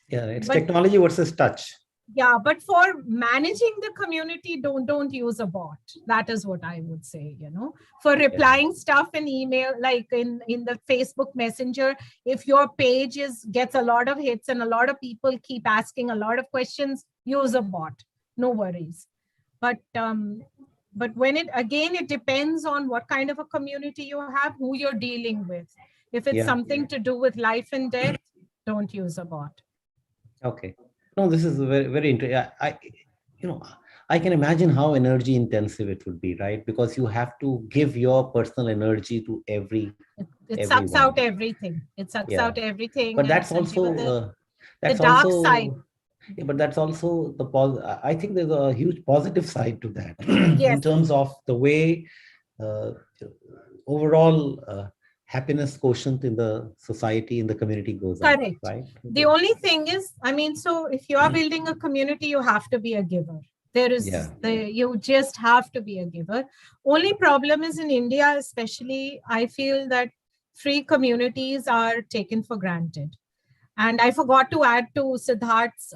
it's technology versus touch. Yeah, but for managing the community, don't use a bot. That is what I would say, you know. For replying stuff in email, like in the Facebook Messenger, if your page gets a lot of hits and a lot of people keep asking a lot of questions, use a bot. No worries. But when it depends on what kind of a community you have, who you're dealing with. If it's something to do with life and death, don't use a bot. Okay. No, this is very, very interesting. I can imagine how energy intensive it would be, right? Because you have to give your personal energy to everyone. Sucks out everything. It sucks out everything. But that's also the dark side. Yeah, but that's also I think there's a huge positive side to that Yes. in terms of the way overall happiness quotient in the society, in the community goes up. Correct. Right? The only thing is, I mean, so if you are building a community, you have to be a giver. You just have to be a giver. Only problem is in India, especially, I feel that free communities are taken for granted. And I forgot to add to Siddharth's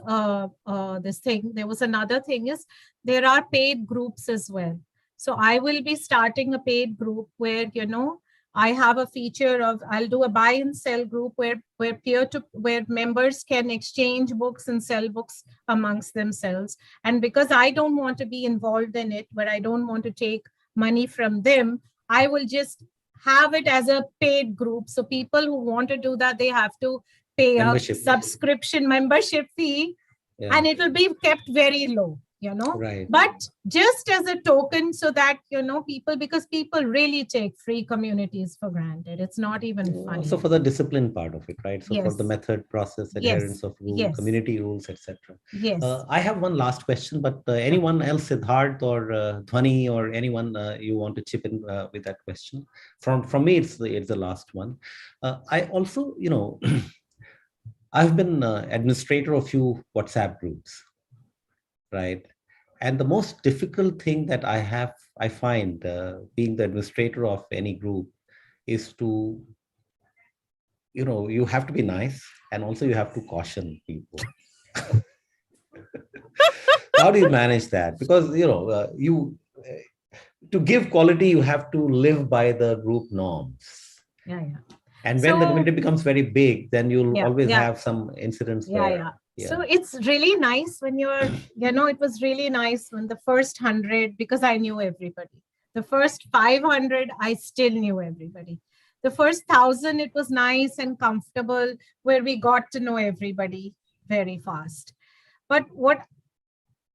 this thing. There was another thing is there are paid groups as well. So I will be starting a paid group where, you know, I have a feature of, I'll do a buy and sell group where members can exchange books and sell books amongst themselves. And because I don't want to be involved in it, but I don't want to take money from them, I will just have it as a paid group. So people who want to do that, they have to pay a subscription membership fee, and it will be kept very low. Right. But just as a token, so that, because people really take free communities for granted. It's not even funny. So for the discipline part of it, right? So for the Yes. method, process, adherence of rule, Yes. community rules, etc. Yes. I have one last question, but anyone else, Siddharth or Dhwani or anyone, you want to chip in with that question? From me, it's the last one. I also, I've been administrator of few WhatsApp groups, right? And the most difficult thing that I find being the administrator of any group is to, you have to be nice, and also you have to caution people. How do you manage that? Because, to give quality, you have to live by the group norms. Yeah. And when the community becomes very big, then you'll always have some incidents Yeah. So it's really nice when you're, it was really nice when the first 100, because I knew everybody. The first 500, I still knew everybody. The first 1,000, it was nice and comfortable, where we got to know everybody very fast. But what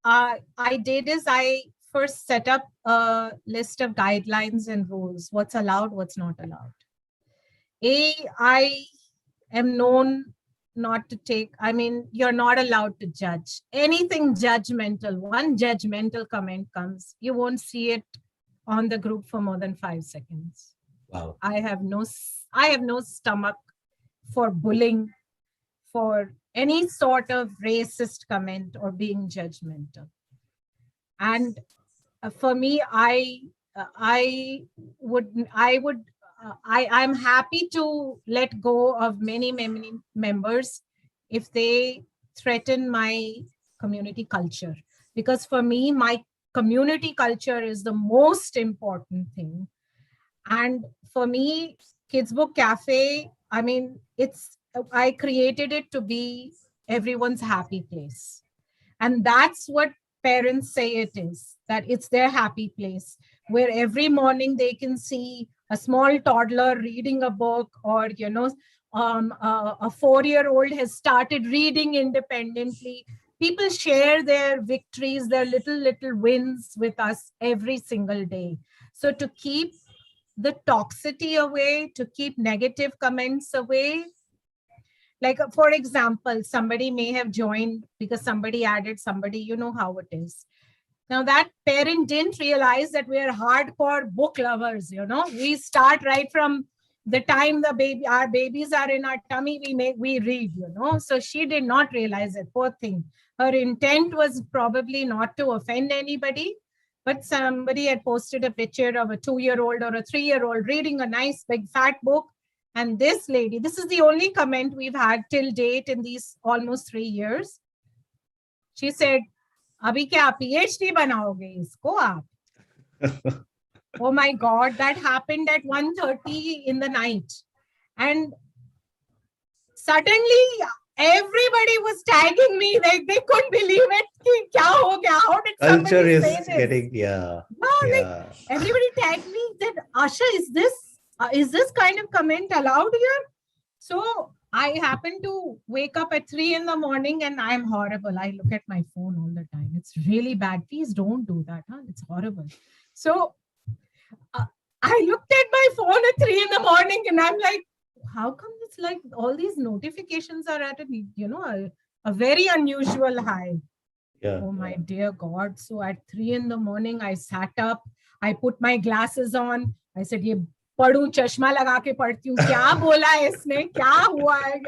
I did is I first set up a list of guidelines and rules, what's allowed, what's not allowed. I am known not to take, you're not allowed to judge. Anything judgmental, one judgmental comment comes, you won't see it on the group for more than 5 seconds. Wow. I have no stomach for bullying, for any sort of racist comment or being judgmental. And for me, I'm happy to let go of many members if they threaten my community culture, because for me, my community culture is the most important thing. And for me, Kids Book Cafe, I created it to be everyone's happy place. And that's what parents say it is, that it's their happy place, where every morning they can see a small toddler reading a book, or, a 4-year-old has started reading independently. People share their victories, their little wins with us every single day. So to keep the toxicity away, to keep negative comments away, like, for example, somebody may have joined because somebody added somebody, you know how it is. Now that parent didn't realize that we are hardcore book lovers, we start right from the time our babies are in our tummy, we read, So she did not realize it, poor thing. Her intent was probably not to offend anybody, but somebody had posted a picture of a 2-year-old or a 3-year-old reading a nice big fat book. And this lady, this is the only comment we've had till date in these almost 3 years. She said, "Abhi kya PhD banaoge isko aap?" Oh my God, that happened at 1:30 in the night. And suddenly everybody was tagging me, like they couldn't believe it. Kya ho gaya? How did somebody say this? Getting, Like, everybody tagged me that, Asha, is this kind of comment allowed here? So I happen to wake up at 3 in the morning and I'm horrible. I look at my phone all the time. It's really bad. Please don't do that. It's horrible. So I looked at my phone at 3 in the morning and I'm like, how come it's like all these notifications are at a very unusual high? Yeah. Oh my dear God. So at 3 in the morning, I sat up, I put my glasses on. I said, ye padhu chashma laga ke padhti hu. Kya bola hai isne? Kya hua hai,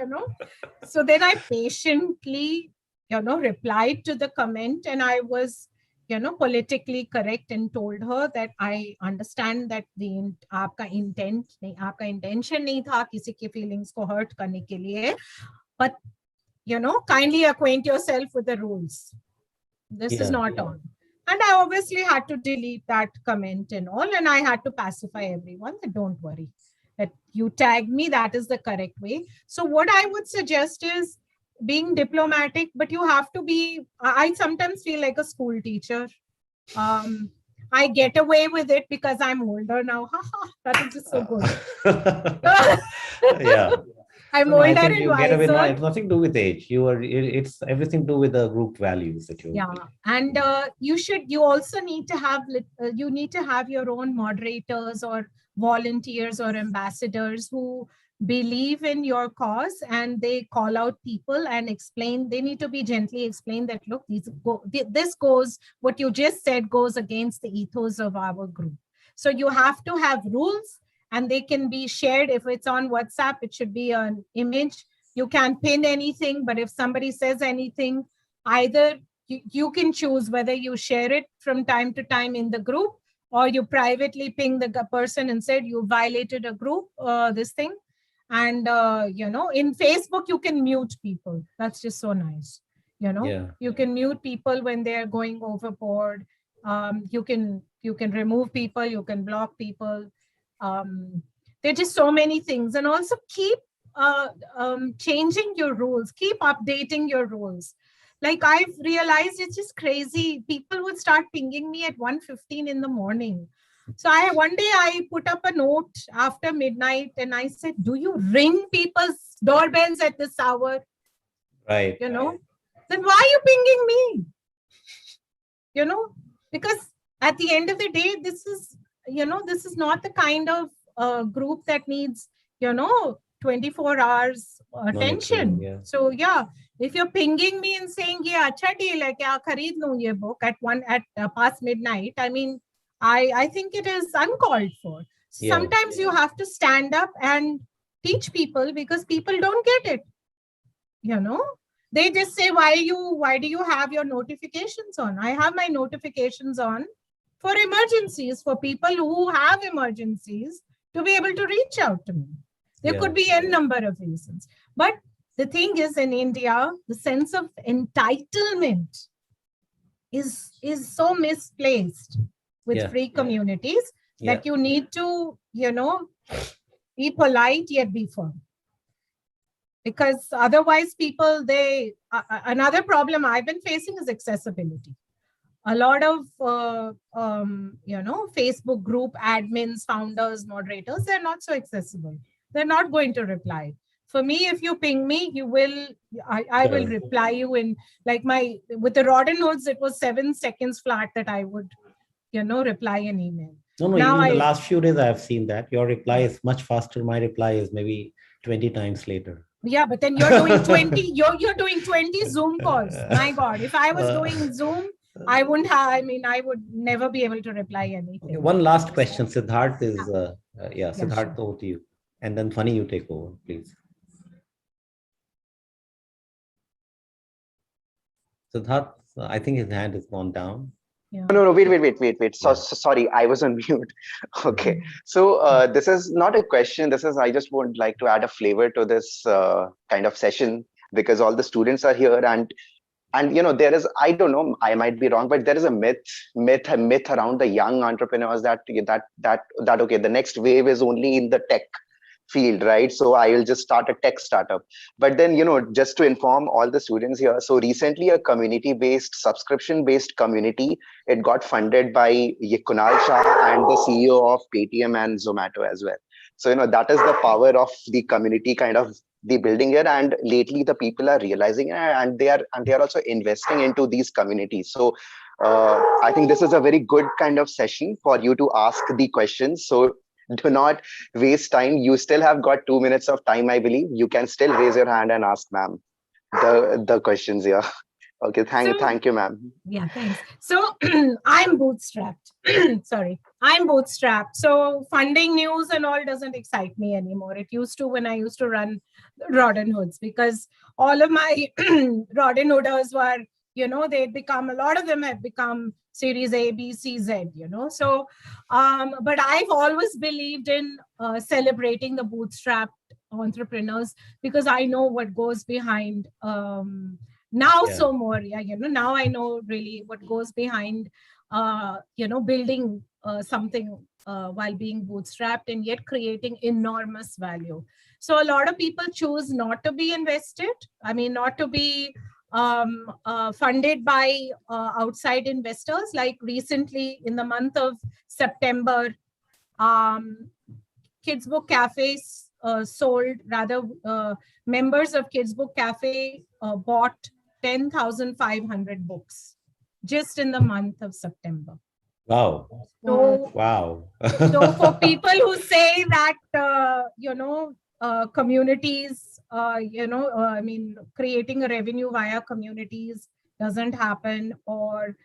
So then I patiently, replied to the comment, and I was, politically correct and told her that I understand that aapka intention nahi tha kisi ke feelings ko hurt karne ke liye, but, kindly acquaint yourself with the rules. This is not on. And I obviously had to delete that comment and all, and I had to pacify everyone that don't worry, that you tagged me, that is the correct way. So what I would suggest is being diplomatic, but you have to be, I sometimes feel like a school teacher. I get away with it because I'm older now. That is just so good. Yeah. I'm No, I older think and you get away. No, wiser. it's nothing to do with age. It's everything to do with the group values that you. Yeah, and you also need to have you need to have your own moderators or volunteers or ambassadors who believe in your cause, and they call out people and explain. They need to be gently explained that, look, this goes, what you just said goes against the ethos of our group. So you have to have rules, and they can be shared. If it's on WhatsApp, it should be an image. You can't pin anything, but if somebody says anything, either you can choose whether you share it from time to time in the group, or you privately ping the person and said you violated a group, this thing. And, in Facebook, you can mute people. That's just so nice. You can mute people when they're going overboard. You can remove people, you can block people. There are just so many things. And also keep changing your rules, keep updating your rules. Like, I've realized it's just crazy. People would start pinging me at 1:15 in the morning. So one day I put up a note after midnight and I said, do you ring people's doorbells at this hour? Right. Then why are you pinging me? Because at the end of the day, this is not the kind of group that needs, 24 hours attention. Yeah. So yeah, if you're pinging me and saying, yeah, acha deal hai kya, khareed lo ye book at past midnight, I mean, I think it is uncalled for. Sometimes you have to stand up and teach people, because people don't get it. They just say, why do you have your notifications on? I have my notifications on for emergencies, for people who have emergencies to be able to reach out to me. There could be n number of reasons. But the thing is, in India, the sense of entitlement is so misplaced with free communities that you need to, be polite yet be firm. Because otherwise people, another problem I've been facing is accessibility. A lot of, Facebook group admins, founders, moderators, they're not so accessible. They're not going to reply. For me, if you ping me, I will reply you in, like, with the Rodden notes, it was 7 seconds flat that I would, reply an email. No, now, even in the last few days, I have seen that your reply is much faster. My reply is maybe 20 times later. Yeah, but then you're doing 20, you're doing 20 Zoom calls. My God, if I was doing Zoom, I wouldn't have, I would never be able to reply anything. Okay, one last question. Siddharth is, Siddharth, over to you. And then Funny, you take over, please. Siddharth, I think his hand has gone down. No, wait. So, sorry, I was on mute. Okay. So this is not a question. I just would like to add a flavor to this kind of session, because all the students are here, and there is, I don't know, I might be wrong, but there is a myth around the young entrepreneurs that okay, the next wave is only in the tech field, right? So I will just start a tech startup. But then, just to inform all the students here, so recently a community-based, subscription-based community, it got funded by Kunal Shah and the CEO of Paytm and Zomato as well. So, that is the power of the community kind of the building here. And lately the people are realizing it, and they are also investing into these communities. So I think this is a very good kind of session for you to ask the questions. So do not waste time. You still have got 2 minutes of time, I believe. You can still raise your hand and ask ma'am the questions here. Okay, thank you, ma'am. Yeah, thanks. So I'm bootstrapped. Sorry, I'm bootstrapped. So funding news and all doesn't excite me anymore. It used to when I used to run Rodden Hoods, because all of my Rodden Hooders were, a lot of them have become Series A, B, C, Z, So, but I've always believed in celebrating the bootstrapped entrepreneurs, because I know what goes behind so more, now I know really what goes behind, building something while being bootstrapped and yet creating enormous value. So a lot of people choose not to be invested. Not to be funded by outside investors. Like recently in the month of September, Kids Book Cafes members of Kids Book Cafe bought 10,500 books just in the month of September. Wow. So, wow. so for people who say that, communities, creating a revenue via communities doesn't happen, or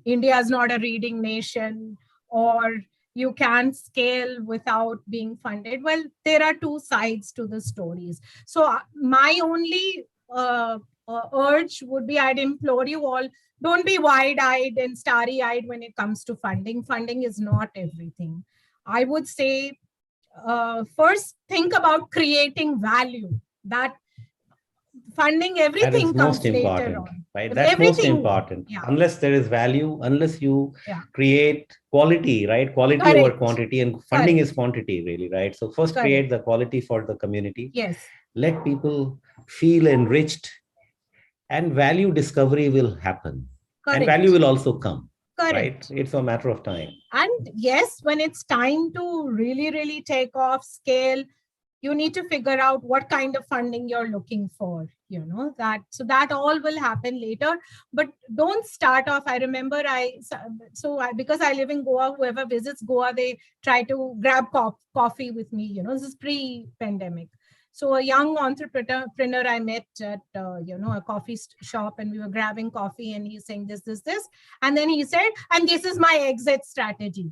India is not a reading nation, or you can't scale without being funded. Well, there are two sides to the stories. So my only urge would be, I'd implore you all, don't be wide-eyed and starry-eyed when it comes to funding. Funding is not everything. I would say, first think about creating value. That funding, everything comes later on. Right? That's most important. Yeah. Unless there is value, unless you create quality, right? Quality over quantity, and funding is quantity, really, right? So first create the quality for the community. Yes. Let people feel enriched, and value discovery will happen. And value will also come. Right? It's a matter of time. And yes, when it's time to really, really take off, scale, you need to figure out what kind of funding you're looking for, so that all will happen later. But don't start off. I remember because I live in Goa, whoever visits Goa, they try to grab coffee with me, this is pre-pandemic. So a young entrepreneur I met at, a coffee shop, and we were grabbing coffee, and he's saying this. And then he said, and this is my exit strategy.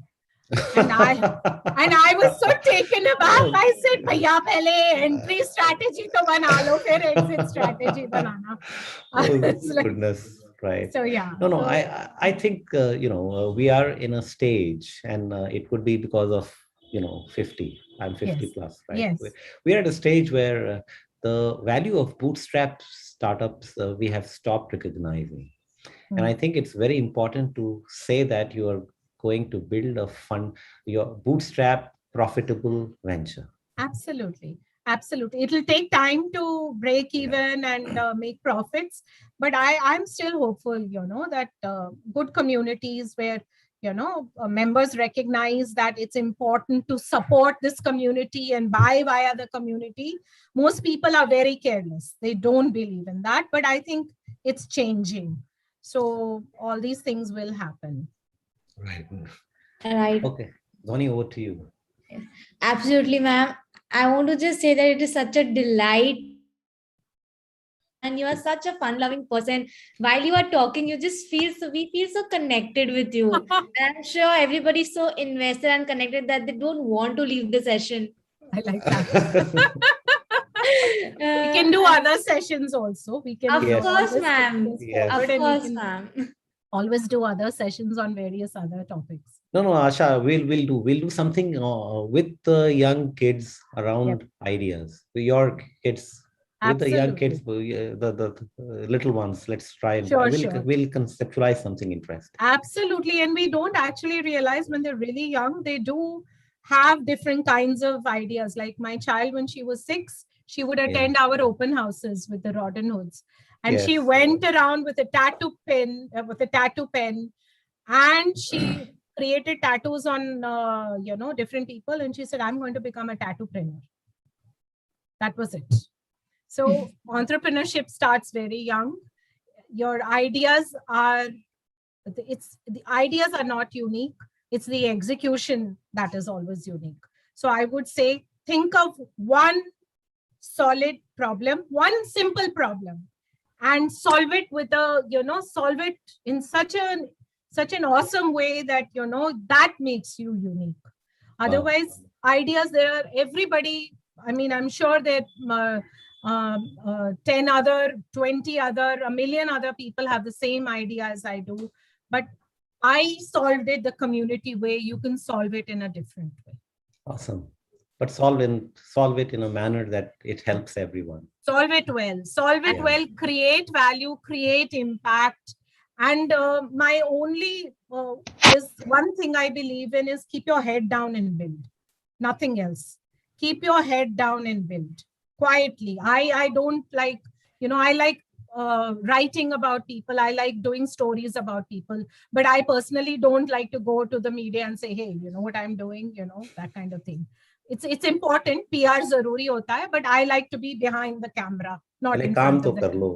And I was so taken aback. I said, "Bhaiya, pehle entry strategy to bana lo, phir exit strategy banana." Goodness, right? So yeah. No. I think we are in a stage, and it could be because of 50. I'm 50 plus, right? Yes. We are at a stage where the value of bootstrap startups we have stopped recognizing, and I think it's very important to say that you are going to build your bootstrap profitable venture. Absolutely. It'll take time to break even and make profits, but I'm still hopeful, that good communities where, members recognize that it's important to support this community and buy via the community. Most people are very careless. They don't believe in that, but I think it's changing. So all these things will happen. Right. Right. Okay. Dhoni, over to you. Absolutely, ma'am. I want to just say that it is such a delight. And you are such a fun-loving person. While you are talking, we feel so connected with you. And I'm sure everybody's so invested and connected that they don't want to leave the session. I like that. We can do other sessions also. We can. Of course, ma'am. Yes. Of course, ma'am. Always do other sessions on various other topics. No, Asha, we'll do something with the young kids around ideas. Your kids. With the young kids, the little ones, let's try and we'll conceptualize something interesting. Absolutely. And we don't actually realize when they're really young, they do have different kinds of ideas. Like my child, when she was 6, she would attend our open houses with the Robin Hoods. And she went around with a tattoo pen, and she created tattoos on, different people. And she said, I'm going to become a tattoo-preneur. That was it. So entrepreneurship starts very young. Your ideas the ideas are not unique. It's the execution that is always unique. So I would say, think of one solid problem, one simple problem, and solve it with solve it in such an awesome way that, that makes you unique. Otherwise, ideas, there are everybody. I mean, I'm sure that 10 other, 20 other, a million other people have the same idea as I do, but I solved it the community way. You can solve it in a different way. Awesome. But solve it in a manner that it helps everyone. Solve it well, create value, create impact. And my only is one thing I believe in is keep your head down and build. Nothing else. Keep your head down and build quietly. I don't like, I like writing about people. I like doing stories about people, but I personally don't like to go to the media and say, hey, you know what I'm doing, that kind of thing. it's important. PR zaruri hota hai, but I like to be behind the camera, not in front of the camera.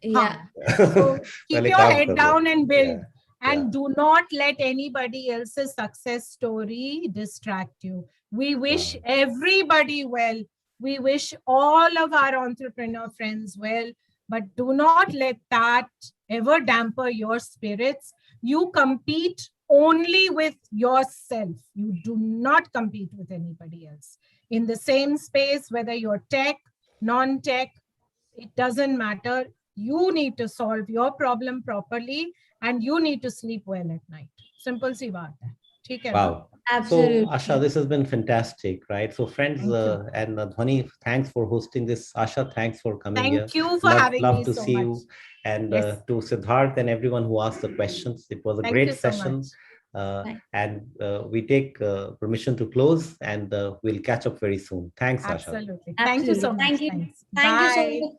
Yeah. So keep your head down and build. Yeah. And do not let anybody else's success story distract you. We wish everybody well. We wish all of our entrepreneur friends well, but do not let that ever damper your spirits. You compete only with yourself. You do not compete with anybody else. In the same space, whether you're tech, non-tech, it doesn't matter. You need to solve your problem properly and you need to sleep well at night. Simple si baat hai. Theek hai na? Wow. Absolutely. So, Asha, this has been fantastic, right? So, friends, and Dhwani, thanks for hosting this. Asha, thanks for coming here. Thank you for having love me to so see much. you. And Yes. to Siddharth and everyone who asked the questions. It was a Thank great you so session. much. And we take permission to close, and we'll catch up very soon. Thanks, Asha. Absolutely. Thank you so much. Thank you. Thanks. Thank you so Bye. much, sir.